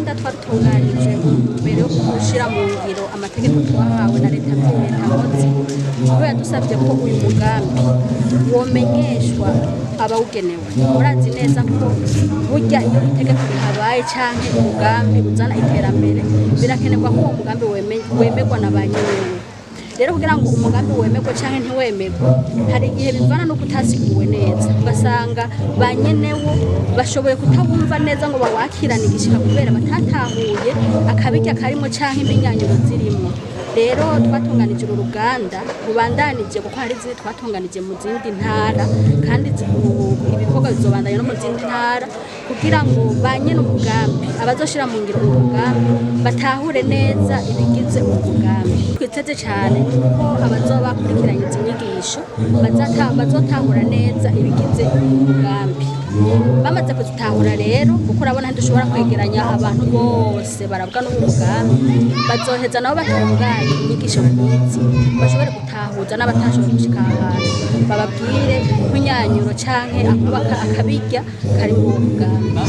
ruganda twarutunganije mbere yo gushira mu ngiro amategeko twahawe na leta nkozi aho yadusabye ko uyu mugambi womenyeshwa abawugenewe. Murazi neza ko burya iyo itegeko rihabaye canke umugambi uzana iterambere birakenerwa ko uwo mugambi wemerwa na banyenewe. Rero kugira ngo umugambi wemerwe canke ntiwemerwe hari igihe bivana no kutasiguwe neza, ugasanga banyenewo bashoboye kutabumva neza ngo bawakirane igishika kubera batatahuye akabirya karimo canke iminyanyuro zirimo. Rero twatunganije uru ruganda rubandanije kuko hari izindi twatunganije mu zindi ntara kandi ibikorwa bizobandanya no mu zindi ntara kugira ngo banyene umugambi abazoshira mu ngiro umugambi batahure neza ibigize umugambi. Twiteze cyane ko abazoba bakurikiranye izi nyigisho bazotahura neza ibigize umugambi. Bamaze kuzitahura rero kuko urabona ntidushobora kwegeranya abantu bose barabwa n'umugambi, bazoheza nabo batunganye inyigisho nk'izi bashobore gutahuza n'abatashoboye gushika ahantu bababwire nk'inyanyuro canke akabirya kari mu mugambi.